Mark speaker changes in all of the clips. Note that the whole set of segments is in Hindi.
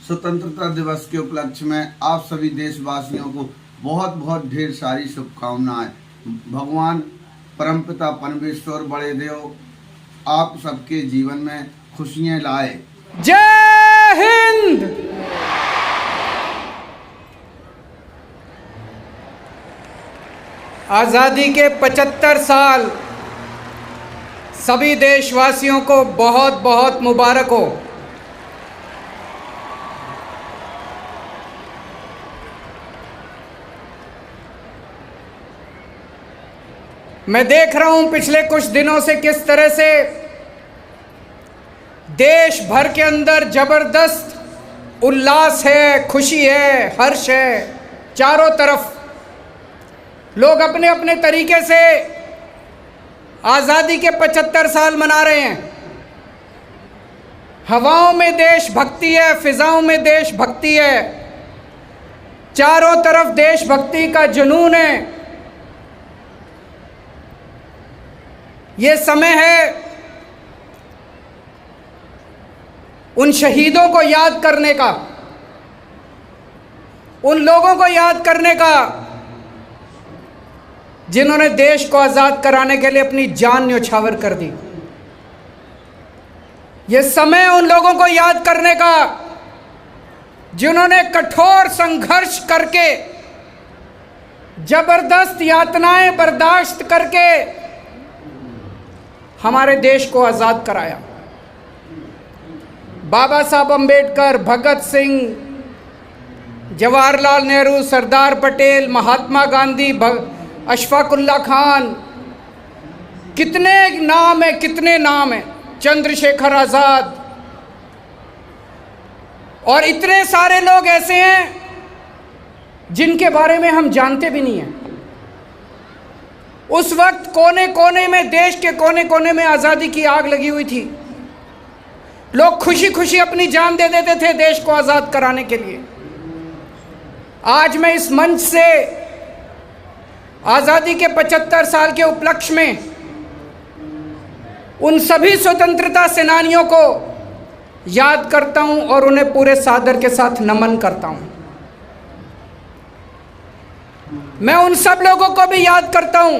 Speaker 1: स्वतंत्रता दिवस के उपलक्ष्य में आप सभी देशवासियों को बहुत बहुत ढेर सारी शुभकामनाएं। भगवान परमपिता परमेश्वर बड़े देव आप सबके जीवन में खुशियां लाए।
Speaker 2: जय हिंद। आज़ादी के 75 साल सभी देशवासियों को बहुत बहुत मुबारक हो। मैं देख रहा हूं पिछले कुछ दिनों से किस तरह से देश भर के अंदर जबरदस्त उल्लास है, खुशी है, हर्ष है। चारों तरफ लोग अपने अपने तरीके से आज़ादी के 75 साल मना रहे हैं। हवाओं में देशभक्ति है, फिजाओं में देशभक्ति है, चारों तरफ देशभक्ति का जुनून है। ये समय है उन शहीदों को याद करने का, उन लोगों को याद करने का जिन्होंने देश को आज़ाद कराने के लिए अपनी जान न्यौछावर कर दी। ये समय उन लोगों को याद करने का जिन्होंने कठोर संघर्ष करके, जबरदस्त यातनाएं बर्दाश्त करके हमारे देश को आज़ाद कराया। बाबा साहब अम्बेडकर, भगत सिंह, जवाहरलाल नेहरू, सरदार पटेल, महात्मा गांधी, अशफाकुल्ला खान, कितने नाम है, कितने नाम है, चंद्रशेखर आज़ाद, और इतने सारे लोग ऐसे हैं जिनके बारे में हम जानते भी नहीं हैं। उस वक्त कोने कोने में, देश के कोने कोने में आज़ादी की आग लगी हुई थी। लोग खुशी खुशी अपनी जान दे देते थे देश को आज़ाद कराने के लिए। आज मैं इस मंच से आज़ादी के 75 साल के उपलक्ष्य में उन सभी स्वतंत्रता सेनानियों को याद करता हूं और उन्हें पूरे सादर के साथ नमन करता हूं। मैं उन सब लोगों को भी याद करता हूं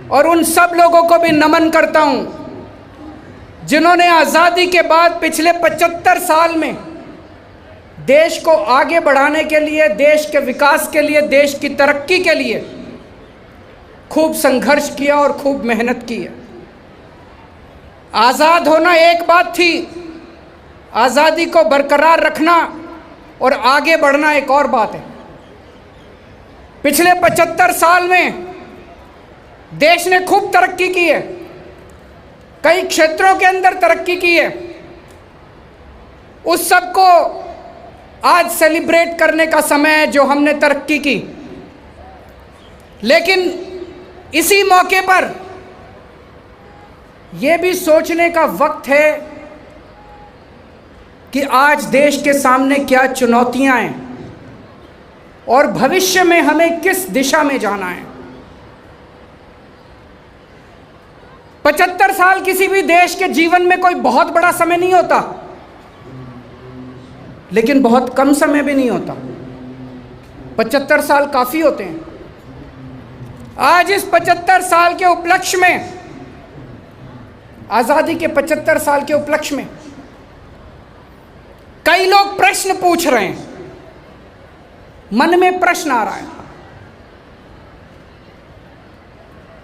Speaker 2: और उन सब लोगों को भी नमन करता हूं जिन्होंने आज़ादी के बाद पिछले 75 साल में देश को आगे बढ़ाने के लिए, देश के विकास के लिए, देश की तरक्की के लिए खूब संघर्ष किया और खूब मेहनत की है। आज़ाद होना एक बात थी, आज़ादी को बरकरार रखना और आगे बढ़ना एक और बात है। पिछले 75 साल में देश ने खूब तरक्की की है, कई क्षेत्रों के अंदर तरक्की की है। उस सब को आज सेलिब्रेट करने का समय है जो हमने तरक्की की। लेकिन इसी मौके पर यह भी सोचने का वक्त है कि आज देश के सामने क्या चुनौतियां हैं और भविष्य में हमें किस दिशा में जाना है। 75 साल किसी भी देश के जीवन में कोई बहुत बड़ा समय नहीं होता, लेकिन बहुत कम समय भी नहीं होता। 75 साल काफ़ी होते हैं। आज इस 75 साल के उपलक्ष्य में, आज़ादी के 75 साल के उपलक्ष्य में कई लोग प्रश्न पूछ रहे हैं, मन में प्रश्न आ रहा है।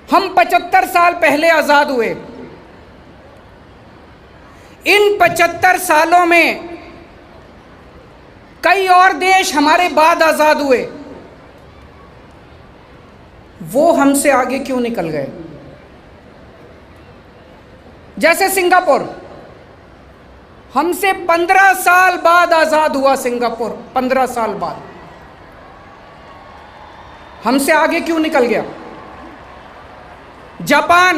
Speaker 2: हम 75 साल पहले आज़ाद हुए, इन 75 सालों में कई और देश हमारे बाद आज़ाद हुए, वो हमसे आगे क्यों निकल गए? जैसे सिंगापुर, हमसे 15 साल बाद आज़ाद हुआ सिंगापुर, 15 साल बाद हमसे आगे क्यों निकल गया? जापान,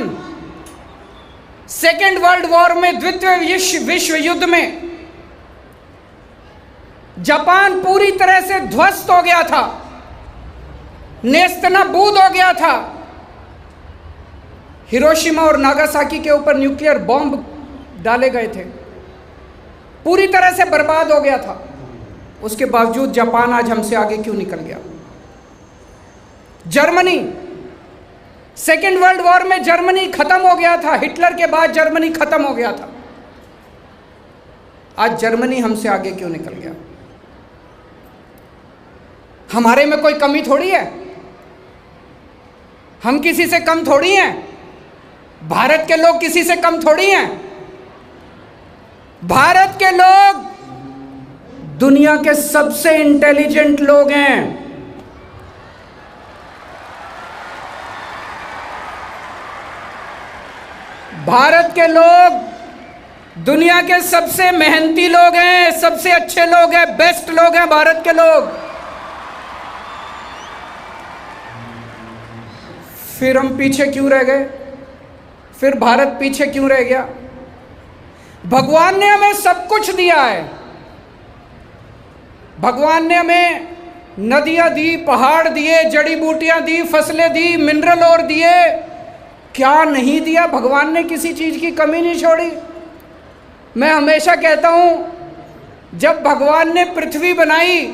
Speaker 2: सेकेंड वर्ल्ड वॉर में, द्वितीय विश्व युद्ध में जापान पूरी तरह से ध्वस्त हो गया था, नेस्तनाबूद हो गया था। हिरोशिमा और नागासाकी के ऊपर न्यूक्लियर बॉम्ब डाले गए थे। पूरी तरह से बर्बाद हो गया था, उसके बावजूद जापान आज हमसे आगे क्यों निकल गया? जर्मनी, सेकेंड वर्ल्ड वॉर में जर्मनी खत्म हो गया था, हिटलर के बाद जर्मनी खत्म हो गया था, आज जर्मनी हमसे आगे क्यों निकल गया? हमारे में कोई कमी थोड़ी है, हम किसी से कम थोड़ी हैं, भारत के लोग किसी से कम थोड़ी हैं। भारत के लोग दुनिया के सबसे इंटेलिजेंट लोग हैं। भारत के लोग दुनिया के सबसे मेहनती लोग हैं, सबसे अच्छे लोग हैं, बेस्ट लोग हैं भारत के लोग। फिर हम पीछे क्यों रह गए? फिर भारत पीछे क्यों रह गया? भगवान ने हमें सब कुछ दिया है। भगवान ने हमें नदियां दी, पहाड़ दिए, जड़ी बूटियां दी, फसलें दी, मिनरल और दिए। क्या नहीं दिया? भगवान ने किसी चीज की कमी नहीं छोड़ी। मैं हमेशा कहता हूं, जब भगवान ने पृथ्वी बनाई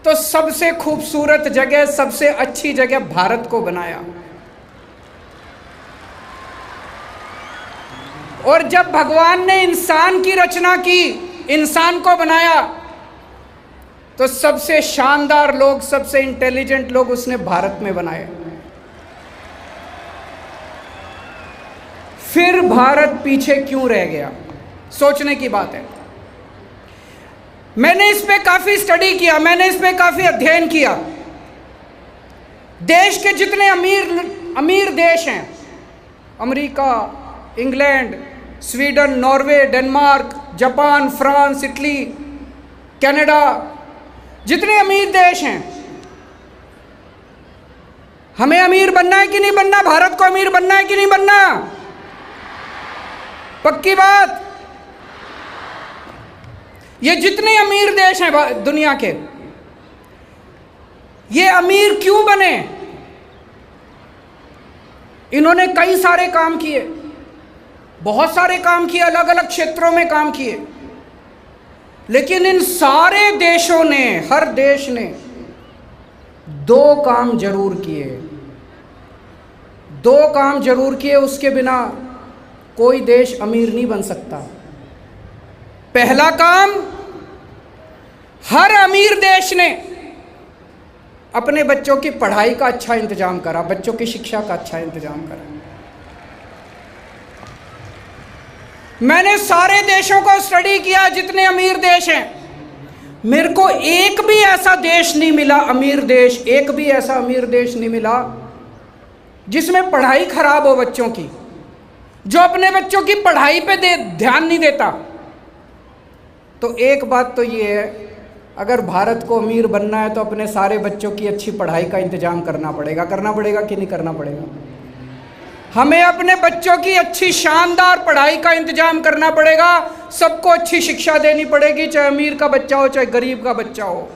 Speaker 2: तो सबसे खूबसूरत जगह, सबसे अच्छी जगह भारत को बनाया। और जब भगवान ने इंसान की रचना की, इंसान को बनाया, तो सबसे शानदार लोग, सबसे इंटेलिजेंट लोग उसने भारत में बनाए। फिर भारत पीछे क्यों रह गया? सोचने की बात है। मैंने इस पे काफी स्टडी किया, मैंने इस पे काफी अध्ययन किया। देश के जितने अमीर देश हैं, America, England, Sweden, Norway, Denmark, Japan, France, Italy, Canada, जितने अमीर देश हैं, हमें अमीर बनना है कि नहीं बनना? भारत को अमीर बनना है कि नहीं बनना? पक्की बात। ये जितने अमीर देश हैं दुनिया के, ये अमीर क्यों बने? इन्होंने कई सारे काम किए, बहुत सारे काम किए, अलग अलग क्षेत्रों में काम किए, लेकिन इन सारे देशों ने, हर देश ने दो काम जरूर किए। दो काम जरूर किए, उसके बिना कोई देश अमीर नहीं बन सकता। पहला काम, हर अमीर देश ने अपने बच्चों की पढ़ाई का अच्छा इंतजाम करा, बच्चों की शिक्षा का अच्छा इंतजाम करा। मैंने सारे देशों को स्टडी किया, जितने अमीर देश हैं, मेरे को एक भी ऐसा देश नहीं मिला, अमीर देश, एक भी ऐसा अमीर देश नहीं मिला जिसमें पढ़ाई खराब हो बच्चों की, जो अपने बच्चों की पढ़ाई पे ध्यान नहीं देता। तो एक बात तो ये है, अगर भारत को अमीर बनना है तो अपने सारे बच्चों की अच्छी पढ़ाई का इंतजाम करना पड़ेगा कि नहीं करना पड़ेगा? हमें अपने बच्चों की अच्छी शानदार पढ़ाई का इंतजाम करना पड़ेगा, सबको अच्छी शिक्षा देनी पड़ेगी, चाहे अमीर का बच्चा हो चाहे गरीब का बच्चा हो।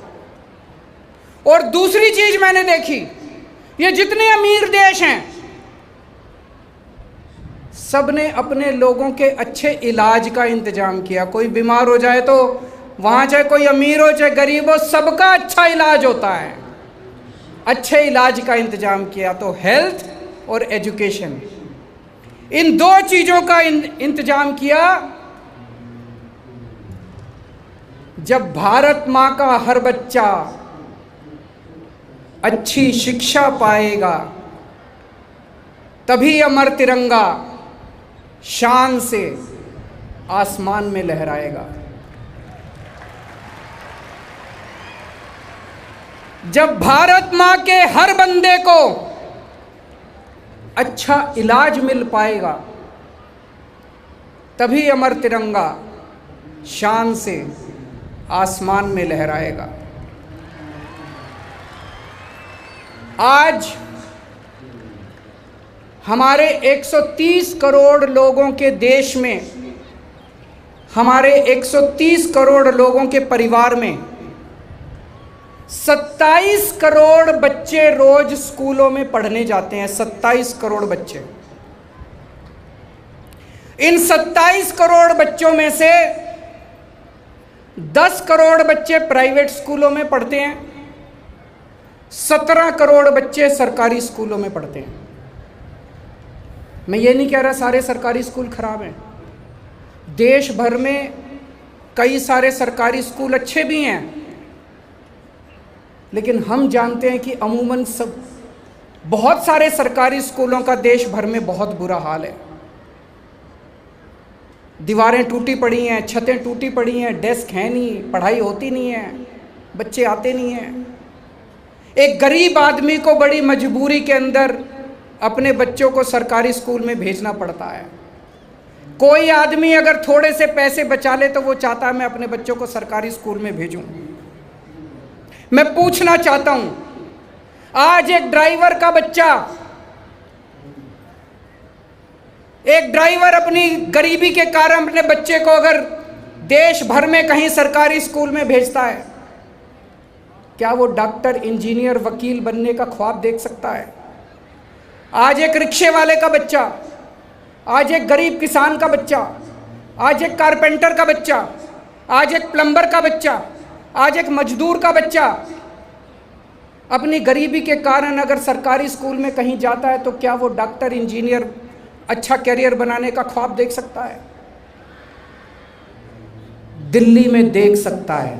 Speaker 2: और दूसरी चीज मैंने देखी, ये जितने अमीर देश हैं, सबने अपने लोगों के अच्छे इलाज का इंतजाम किया। कोई बीमार हो जाए तो वहाँ चाहे कोई अमीर हो चाहे गरीब हो, सबका अच्छा इलाज होता है। अच्छे इलाज का इंतजाम किया। तो हेल्थ और एजुकेशन, इन दो चीज़ों का इंतजाम किया। जब भारत माँ का हर बच्चा अच्छी शिक्षा पाएगा, तभी अमर तिरंगा शान से आसमान में लहराएगा। जब भारत माँ के हर बंदे को अच्छा इलाज मिल पाएगा, तभी अमर तिरंगा शान से आसमान में लहराएगा। आज हमारे 130 करोड़ लोगों के देश में, हमारे 130 करोड़ लोगों के परिवार में 27 करोड़ बच्चे रोज स्कूलों में पढ़ने जाते हैं। 27 करोड़ बच्चे। इन 27 करोड़ बच्चों में से 10 करोड़ बच्चे प्राइवेट स्कूलों में पढ़ते हैं, 17 करोड़ बच्चे सरकारी स्कूलों में पढ़ते हैं। मैं ये नहीं कह रहा सारे सरकारी स्कूल खराब हैं, देश भर में कई सारे सरकारी स्कूल अच्छे भी हैं, लेकिन हम जानते हैं कि अमूमन सब बहुत सारे सरकारी स्कूलों का देश भर में बहुत बुरा हाल है। दीवारें टूटी पड़ी हैं, छतें टूटी पड़ी हैं, डेस्क है नहीं, पढ़ाई होती नहीं है, बच्चे आते नहीं हैं। एक गरीब आदमी को बड़ी मजबूरी के अंदर अपने बच्चों को सरकारी स्कूल में भेजना पड़ता है। कोई आदमी अगर थोड़े से पैसे बचा ले तो वो चाहता है मैं अपने बच्चों को सरकारी स्कूल में भेजूं। मैं पूछना चाहता हूं, आज एक ड्राइवर अपनी गरीबी के कारण अपने बच्चे को अगर देश भर में कहीं सरकारी स्कूल में भेजता है, क्या वो डॉक्टर, इंजीनियर, वकील बनने का ख्वाब देख सकता है? आज एक रिक्शे वाले का बच्चा, आज एक गरीब किसान का बच्चा, आज एक कारपेंटर का बच्चा, आज एक प्लम्बर का बच्चा, आज एक मजदूर का बच्चा अपनी गरीबी के कारण अगर सरकारी स्कूल में कहीं जाता है तो क्या वो डॉक्टर, इंजीनियर, अच्छा कैरियर बनाने का ख्वाब देख सकता है? दिल्ली में देख सकता है।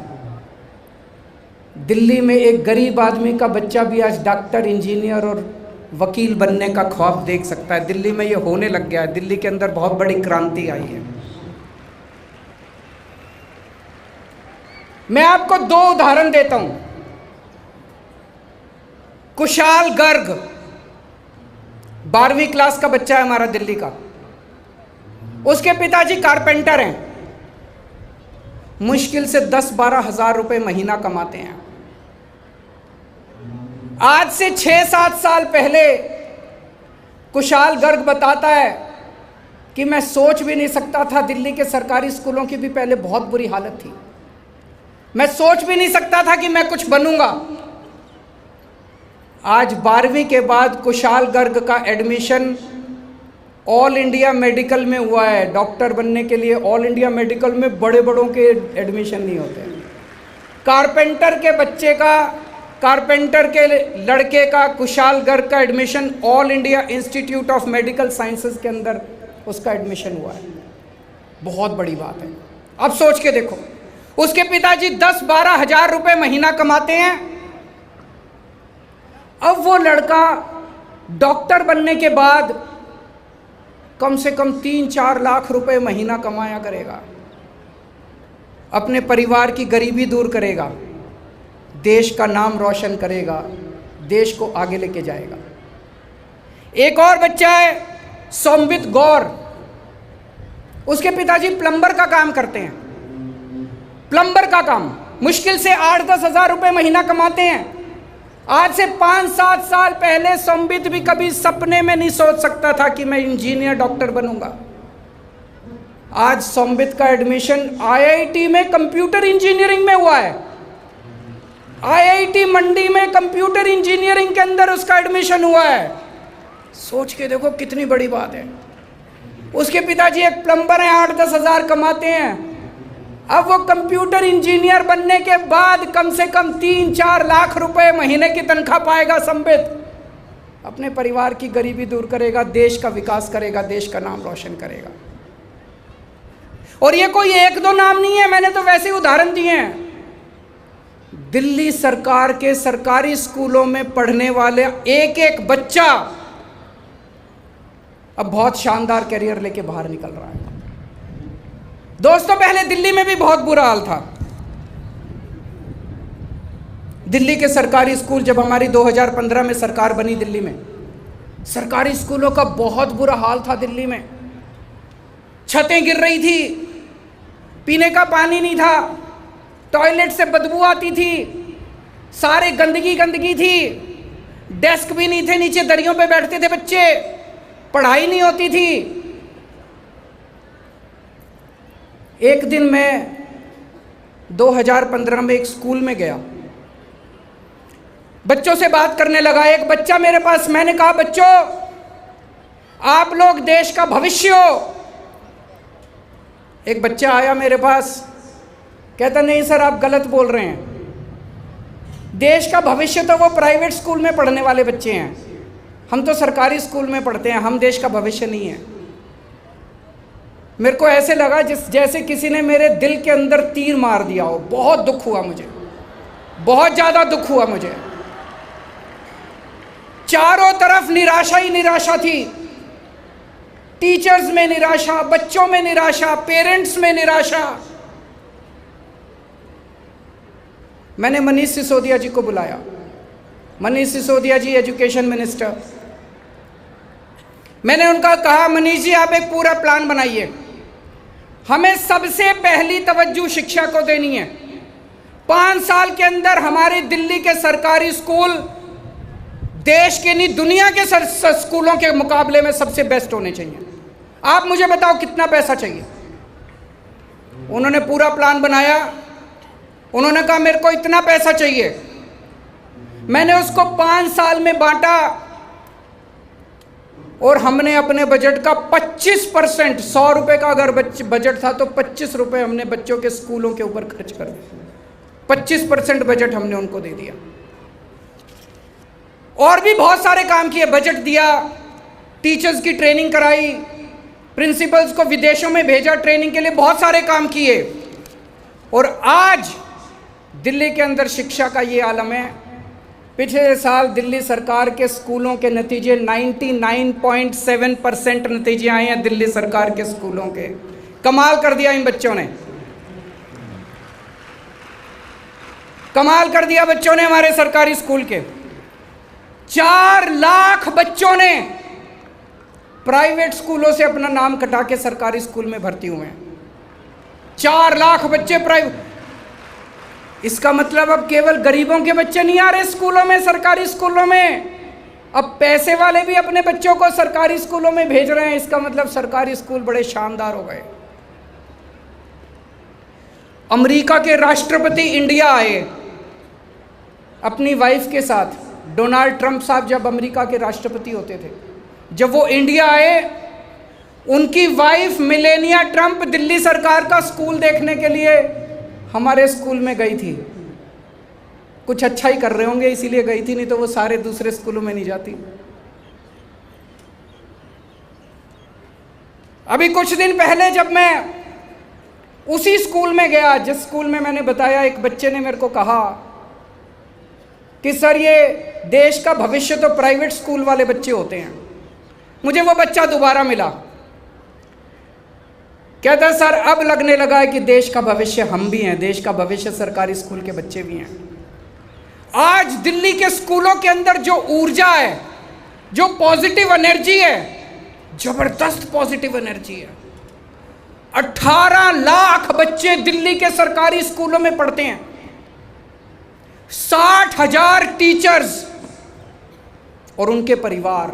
Speaker 2: दिल्ली में एक गरीब आदमी का बच्चा भी आज डॉक्टर, इंजीनियर और वकील बनने का ख्वाब देख सकता है। दिल्ली में ये होने लग गया है। दिल्ली के अंदर बहुत बड़ी क्रांति आई है। मैं आपको 2 उदाहरण देता हूं। कुशाल गर्ग 12वीं क्लास का बच्चा है हमारा दिल्ली का। उसके पिताजी कारपेंटर हैं, मुश्किल से 10-12 हजार रुपए महीना कमाते हैं। आज से 6-7 साल पहले कुशाल गर्ग बताता है कि मैं सोच भी नहीं सकता था, दिल्ली के सरकारी स्कूलों की भी पहले बहुत बुरी हालत थी, मैं सोच भी नहीं सकता था कि मैं कुछ बनूंगा। आज 12वीं के बाद कुशाल गर्ग का एडमिशन ऑल इंडिया मेडिकल में हुआ है। डॉक्टर बनने के लिए ऑल इंडिया मेडिकल में बड़े बड़ों के एडमिशन नहीं होते। कारपेंटर के लड़के का, कुशाल गर्ग का admission all India institute of medical sciences के अंदर उसका एडमिशन हुआ है। बहुत बड़ी बात है। अब सोच के देखो, उसके पिताजी 10-12 हजार रुपए महीना कमाते हैं। अब वो लड़का डॉक्टर बनने के बाद कम से कम 3-4 लाख रुपए महीना कमाया करेगा, अपने परिवार की गरीबी दूर करेगा, देश का नाम रोशन करेगा, देश को आगे लेके जाएगा। एक और बच्चा है सोमवित गौर, उसके पिताजी प्लम्बर का काम करते हैं। प्लम्बर का काम मुश्किल से 8-10 हजार रुपए महीना कमाते हैं। आज से 5-7 साल पहले सोमवित भी कभी सपने में नहीं सोच सकता था कि मैं इंजीनियर, डॉक्टर बनूंगा। आज सोमवित का एडमिशन IIT में कंप्यूटर इंजीनियरिंग में हुआ है। IIT मंडी में कंप्यूटर इंजीनियरिंग के अंदर उसका एडमिशन हुआ है। सोच के देखो कितनी बड़ी बात है। उसके पिताजी एक प्लम्बर हैं, 8-10 हजार कमाते हैं। अब वो कंप्यूटर इंजीनियर बनने के बाद कम से कम 3-4 लाख रुपए महीने की तनख्वाह पाएगा। संबित अपने परिवार की गरीबी दूर करेगा, देश का विकास करेगा, देश का नाम रोशन करेगा। और ये कोई 1-2 नाम नहीं है, मैंने तो वैसे ही उदाहरण दिए हैं। दिल्ली सरकार के सरकारी स्कूलों में पढ़ने वाले एक बच्चा अब बहुत शानदार करियर लेके बाहर निकल रहा है। दोस्तों, पहले दिल्ली में भी बहुत बुरा हाल था। दिल्ली के सरकारी स्कूल, जब हमारी 2015 में सरकार बनी दिल्ली में, सरकारी स्कूलों का बहुत बुरा हाल था। दिल्ली में छतें गिर रही थी, पीने का पानी नहीं था, टॉयलेट से बदबू आती थी, सारे गंदगी थी, डेस्क भी नहीं थे, नीचे दरियों पे बैठते थे बच्चे, पढ़ाई नहीं होती थी। एक दिन मैं 2015 में एक स्कूल में गया, बच्चों से बात करने लगा। एक बच्चा मेरे पास, मैंने कहा बच्चों आप लोग देश का भविष्य हो। एक बच्चा आया मेरे पास, कहता नहीं सर आप गलत बोल रहे हैं, देश का भविष्य तो वो प्राइवेट स्कूल में पढ़ने वाले बच्चे हैं, हम तो सरकारी स्कूल में पढ़ते हैं, हम देश का भविष्य नहीं है। मेरे को ऐसे लगा जैसे किसी ने मेरे दिल के अंदर तीर मार दिया हो। बहुत दुख हुआ मुझे, बहुत ज़्यादा दुख हुआ मुझे। चारों तरफ निराशा ही निराशा थी, टीचर्स में निराशा, बच्चों में निराशा, पेरेंट्स में निराशा। मैंने मनीष सिसोदिया जी को बुलाया। मनीष सिसोदिया जी एजुकेशन मिनिस्टर। मैंने उनका कहा मनीष जी आप एक पूरा प्लान बनाइए, हमें सबसे पहली तवज्जो शिक्षा को देनी है। 5 साल के अंदर हमारे दिल्ली के सरकारी स्कूल देश के नहीं दुनिया के स्कूलों के मुकाबले में सबसे बेस्ट होने चाहिए। आप मुझे बताओ कितना पैसा चाहिए। उन्होंने पूरा प्लान बनाया। उन्होंने कहा मेरे को इतना पैसा चाहिए। मैंने उसको 5 साल में बांटा और हमने अपने बजट का 25%, 100 रुपए का अगर बजट था तो 25 रुपए हमने बच्चों के स्कूलों के ऊपर खर्च कर दिया। 25% बजट हमने उनको दे दिया। और भी बहुत सारे काम किए, बजट दिया, टीचर्स की ट्रेनिंग कराई, प्रिंसिपल्स को विदेशों में भेजा ट्रेनिंग के लिए, बहुत सारे काम किए। और आज दिल्ली के अंदर शिक्षा का ये आलम है। पिछले साल दिल्ली सरकार के स्कूलों के नतीजे 99.7% नतीजे आए हैं दिल्ली सरकार के स्कूलों के। कमाल कर दिया इन बच्चों ने, कमाल कर दिया बच्चों ने हमारे सरकारी स्कूल के। 4 लाख बच्चों ने प्राइवेट स्कूलों से अपना नाम कटा के सरकारी स्कूल में भर्ती हुए हैं। 4 लाख बच्चे प्राइवेट। इसका मतलब अब केवल गरीबों के बच्चे नहीं आ रहे स्कूलों में, सरकारी स्कूलों में, अब पैसे वाले भी अपने बच्चों को सरकारी स्कूलों में भेज रहे हैं। इसका मतलब सरकारी स्कूल बड़े शानदार हो गए। अमेरिका के राष्ट्रपति इंडिया आए अपनी वाइफ के साथ। डोनाल्ड ट्रंप साहब जब अमेरिका के राष्ट्रपति होते थे, जब वो इंडिया आए, उनकी वाइफ मिलेनिया ट्रंप दिल्ली सरकार का स्कूल देखने के लिए हमारे स्कूल में गई थी। कुछ अच्छा ही कर रहे होंगे इसीलिए गई थी, नहीं तो वो सारे दूसरे स्कूलों में नहीं जाती। अभी कुछ दिन पहले जब मैं उसी स्कूल में गया जिस स्कूल में मैंने बताया, एक बच्चे ने मेरे को कहा कि सर ये देश का भविष्य तो प्राइवेट स्कूल वाले बच्चे होते हैं। मुझे वो बच्चा दोबारा मिला, कहता सर अब लगने लगा है कि देश का भविष्य हम भी हैं, देश का भविष्य सरकारी स्कूल के बच्चे भी हैं। आज दिल्ली के स्कूलों के अंदर जो ऊर्जा है, जो पॉजिटिव एनर्जी है, जबरदस्त पॉजिटिव एनर्जी है। 18 लाख बच्चे दिल्ली के सरकारी स्कूलों में पढ़ते हैं। 60,000 टीचर्स और उनके परिवार,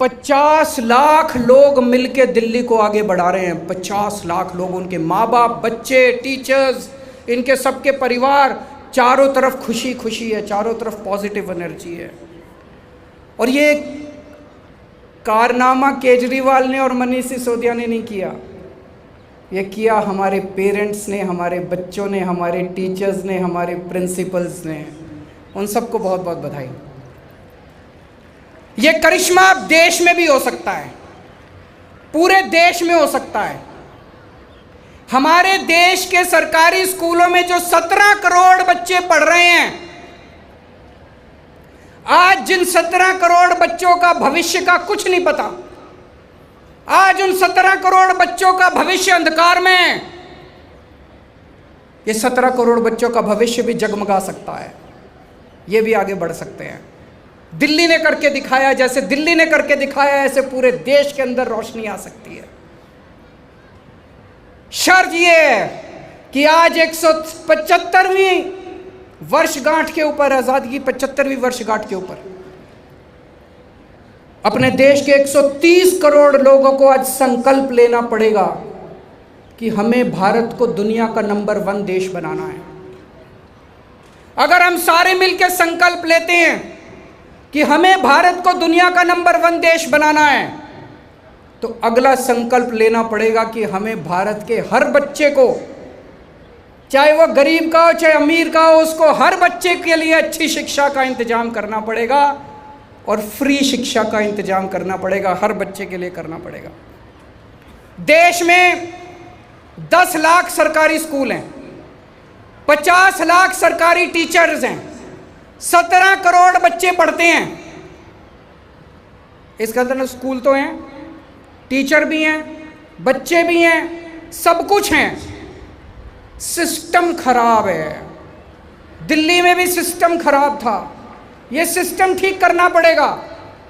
Speaker 2: 50 लाख लोग मिलकर दिल्ली को आगे बढ़ा रहे हैं। 50 लाख लोग, उनके माँ बाप, बच्चे, टीचर्स, इनके सबके परिवार, चारों तरफ खुशी खुशी है, चारों तरफ पॉजिटिव एनर्जी है। और ये कारनामा केजरीवाल ने और मनीष सिसोदिया ने नहीं किया, ये किया हमारे पेरेंट्स ने, हमारे बच्चों ने, हमारे टीचर्स ने, हमारे प्रिंसिपल्स ने। उन सबको बहुत बहुत बधाई। ये करिश्मा देश में भी हो सकता है, पूरे देश में हो सकता है। हमारे देश के सरकारी स्कूलों में जो 17 करोड़ बच्चे पढ़ रहे हैं, आज जिन 17 करोड़ बच्चों का भविष्य का कुछ नहीं पता, आज उन 17 करोड़ बच्चों का भविष्य अंधकार में है। ये 17 करोड़ बच्चों का भविष्य भी जगमगा सकता है, ये भी आगे बढ़ सकते हैं। दिल्ली ने करके दिखाया, जैसे दिल्ली ने करके दिखाया ऐसे पूरे देश के अंदर रोशनी आ सकती है। शर्त ये है कि आज 175वीं वर्षगांठ के ऊपर, आज़ादी की 75वीं वर्षगांठ के ऊपर, अपने देश के 130 करोड़ लोगों को आज संकल्प लेना पड़ेगा कि हमें भारत को दुनिया का नंबर 1 देश बनाना है। अगर हम सारे मिलकर संकल्प लेते हैं कि हमें भारत को दुनिया का नंबर 1 देश बनाना है, तो अगला संकल्प लेना पड़ेगा कि हमें भारत के हर बच्चे को, चाहे वो गरीब का हो चाहे अमीर का हो, उसको हर बच्चे के लिए अच्छी शिक्षा का इंतजाम करना पड़ेगा और फ्री शिक्षा का इंतजाम करना पड़ेगा, हर बच्चे के लिए करना पड़ेगा। देश में 10 लाख सरकारी स्कूल हैं, 50 लाख सरकारी टीचर्स हैं, 17 करोड़ बच्चे पढ़ते हैं। इसके अंदर स्कूल तो हैं, टीचर भी हैं, बच्चे भी हैं, सब कुछ हैं। सिस्टम खराब है। दिल्ली में भी सिस्टम खराब था, ये सिस्टम ठीक करना पड़ेगा।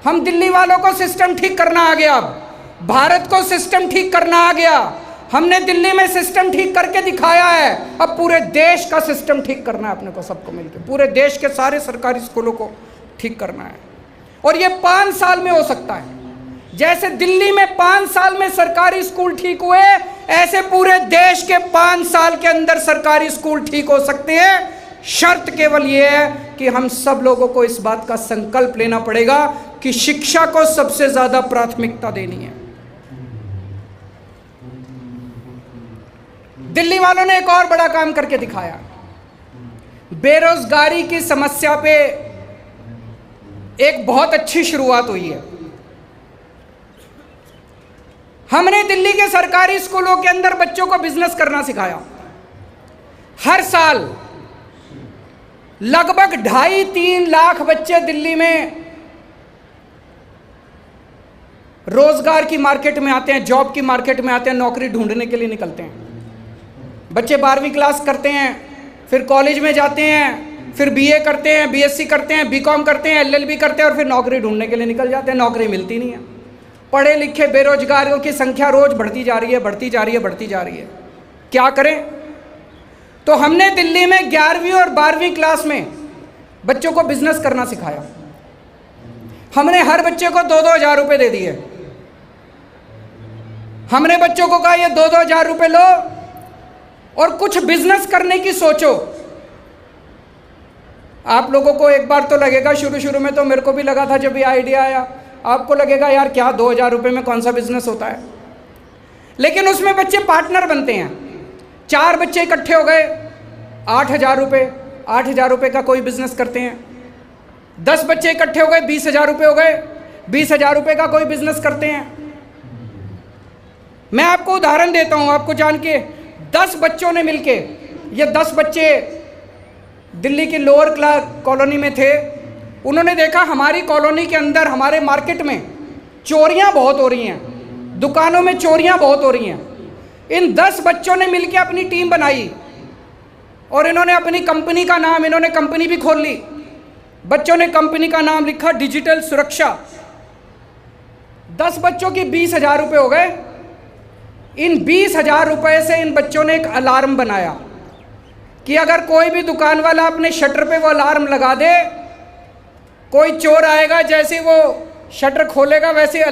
Speaker 2: हम दिल्ली वालों को सिस्टम ठीक करना आ गया, अब भारत को सिस्टम ठीक करना आ गया। हमने दिल्ली में सिस्टम ठीक करके दिखाया है, अब पूरे देश का सिस्टम ठीक करना है अपने को, सबको मिलकर पूरे देश के सारे सरकारी स्कूलों को ठीक करना है। और ये 5 साल में हो सकता है। जैसे दिल्ली में 5 साल में सरकारी स्कूल ठीक हुए, ऐसे पूरे देश के 5 साल के अंदर सरकारी स्कूल ठीक हो सकते हैं। शर्त केवल यह है कि हम सब लोगों को इस बात का संकल्प लेना पड़ेगा कि शिक्षा को सबसे ज्यादा प्राथमिकता देनी है। दिल्ली वालों ने एक और बड़ा काम करके दिखाया। बेरोजगारी की समस्या पे एक बहुत अच्छी शुरुआत हुई है। हमने दिल्ली के सरकारी स्कूलों के अंदर बच्चों को बिजनेस करना सिखाया। हर साल लगभग 2.5-3 लाख बच्चे दिल्ली में रोजगार की मार्केट में आते हैं, जॉब की मार्केट में आते हैं, नौकरी ढूंढने के लिए निकलते हैं। बच्चे 12वीं क्लास करते हैं, फिर कॉलेज में जाते हैं, फिर बीए करते हैं, बीएससी करते हैं, बीकॉम करते हैं, एलएलबी करते हैं और फिर नौकरी ढूंढने के लिए निकल जाते हैं। नौकरी मिलती नहीं है। पढ़े लिखे बेरोजगारों की संख्या रोज बढ़ती जा रही है, बढ़ती जा रही है, बढ़ती जा रही है। क्या करें? तो हमने दिल्ली में 11वीं और 12वीं क्लास में बच्चों को बिजनेस करना सिखाया। हमने हर बच्चे को 2-2 हज़ार रुपये दे दिए। हमने बच्चों को कहा ये 2-2 हज़ार रुपये लो और कुछ बिजनेस करने की सोचो। आप लोगों को एक बार तो लगेगा, शुरू में तो मेरे को भी लगा था जब ये आइडिया आया, आपको लगेगा यार क्या 2 हज़ार रुपये में कौन सा बिजनेस होता है। लेकिन उसमें बच्चे पार्टनर बनते हैं। 4 बच्चे इकट्ठे हो गए, 8 हज़ार रुपये, 8 हज़ार रुपये का कोई बिजनेस करते हैं। 10 बच्चे इकट्ठे हो गए, 20 हज़ार रुपये हो गए, 20 हज़ार रुपये का कोई बिजनेस करते हैं। मैं आपको उदाहरण देता हूं, आपको जान के 10 बच्चों ने मिलके, ये 10 बच्चे दिल्ली की लोअर क्लास कॉलोनी में थे। उन्होंने देखा हमारी कॉलोनी के अंदर, हमारे मार्केट में चोरियां बहुत हो रही हैं, दुकानों में चोरियां बहुत हो रही हैं। इन 10 बच्चों ने मिलकर अपनी टीम बनाई और इन्होंने अपनी कंपनी का नाम, इन्होंने कंपनी भी खोल ली। बच्चों ने कंपनी का नाम लिखा डिजिटल सुरक्षा। 10 बच्चों की 20 हज़ार रुपये हो गए। इन 20 हज़ार रुपये से इन बच्चों ने एक अलार्म बनाया कि अगर कोई भी दुकान वाला अपने शटर पे वो अलार्म लगा दे, कोई चोर आएगा, जैसे वो शटर खोलेगा वैसे